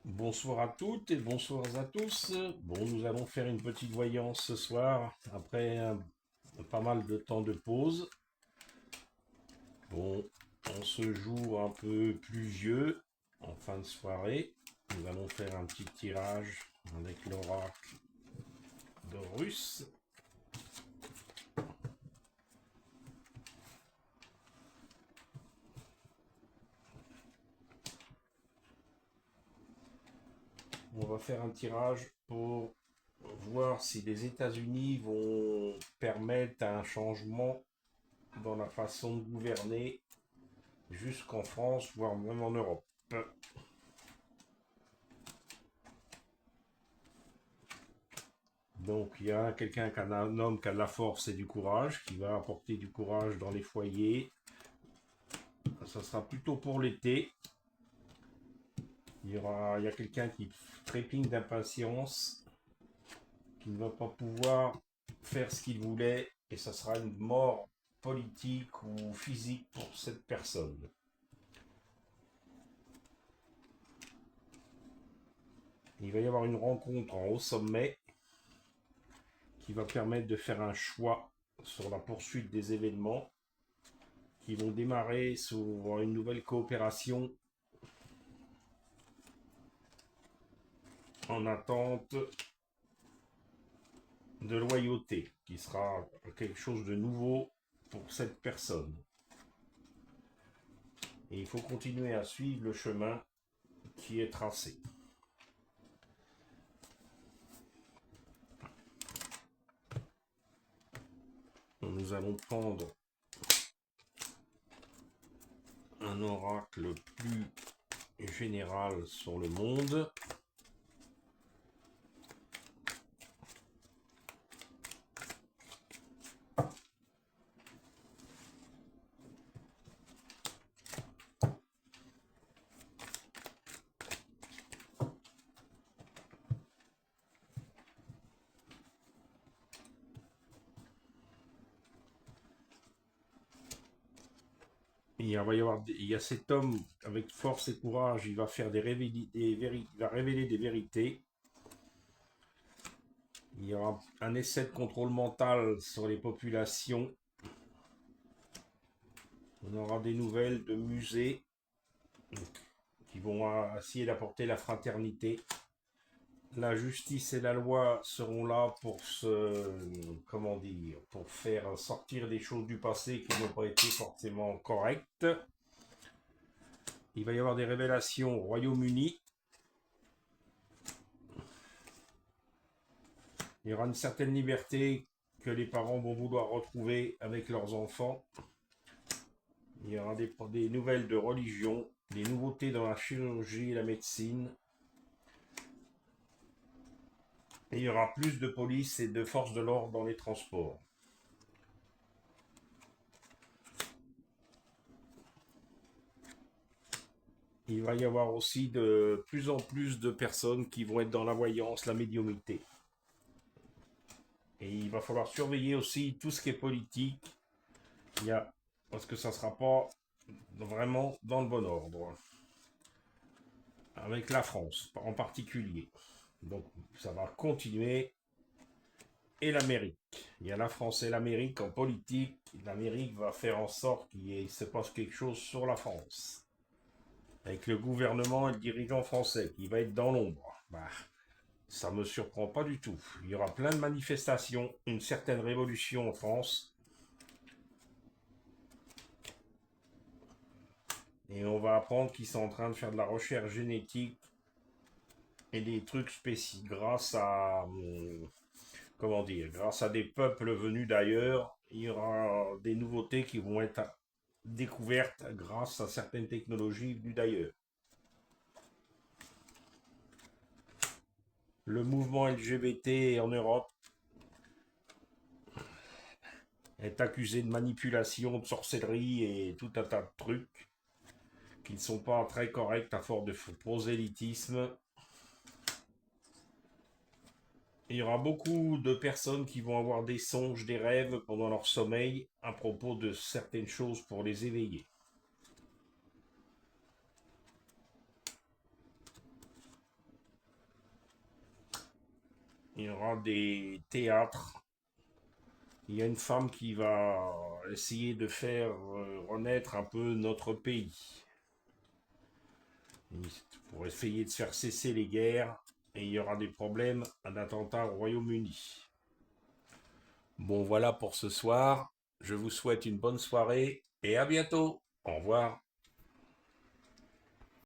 Bonsoir à toutes et bonsoir à tous. Bon, nous allons faire une petite voyance ce soir après pas mal de temps de pause. Bon, on se joue un peu pluvieux en fin de soirée. Nous allons faire un petit tirage avec l'oracle de Russe. On va faire un tirage pour voir si les États-Unis vont permettre un changement dans la façon de gouverner jusqu'en France, voire même en Europe. Donc il y a quelqu'un qui a un homme qui a de la force et du courage, qui va apporter du courage dans les foyers. Ça sera plutôt pour l'été. Il y a quelqu'un qui trépigne d'impatience, qui ne va pas pouvoir faire ce qu'il voulait, et ça sera une mort politique ou physique pour cette personne. Il va y avoir une rencontre en haut sommet qui va permettre de faire un choix sur la poursuite des événements qui vont démarrer sur une nouvelle coopération en attente de loyauté, qui sera quelque chose de nouveau pour cette personne. Et il faut continuer à suivre le chemin qui est tracé. Nous allons prendre un oracle plus général sur le monde. Il y a cet homme avec force et courage, il va faire il va révéler des vérités. Il y aura un essai de contrôle mental sur les populations. On aura des nouvelles de musées qui vont essayer d'apporter la fraternité. La justice et la loi seront là pour comment dire, pour faire sortir des choses du passé qui n'ont pas été forcément correctes. Il va y avoir des révélations au Royaume-Uni. Il y aura une certaine liberté que les parents vont vouloir retrouver avec leurs enfants. Il y aura des nouvelles de religion, des nouveautés dans la chirurgie et la médecine. Et il y aura plus de police et de forces de l'ordre dans les transports. Il va y avoir aussi de plus en plus de personnes qui vont être dans la voyance, la médiumnité. Et il va falloir surveiller aussi tout ce qui est politique. Parce que ça ne sera pas vraiment dans le bon ordre. Avec la France en particulier. Donc ça va continuer. Et l'Amérique. Il y a la France et l'Amérique en politique. L'Amérique va faire en sorte qu'il se passe quelque chose sur la France. Avec le gouvernement et le dirigeant français qui va être dans l'ombre. Ça me surprend pas du tout. Il y aura plein de manifestations, une certaine révolution en France. Et on va apprendre qu'ils sont en train de faire de la recherche génétique et des trucs spécifiques grâce à, comment dire, grâce à des peuples venus d'ailleurs. Il y aura des nouveautés qui vont être découvertes grâce à certaines technologies venues d'ailleurs. Le mouvement LGBT en Europe est accusé de manipulation, de sorcellerie et tout un tas de trucs qui ne sont pas très corrects à force de prosélytisme. Il y aura beaucoup de personnes qui vont avoir des songes, des rêves pendant leur sommeil à propos de certaines choses pour les éveiller. il y aura des théâtres. Il y a une femme qui va essayer de faire renaître un peu notre pays. Pour essayer de faire cesser les guerres. Et il y aura des problèmes d'attentats au Royaume-Uni. Bon, voilà pour ce soir. Je vous souhaite une bonne soirée et à bientôt. Au revoir.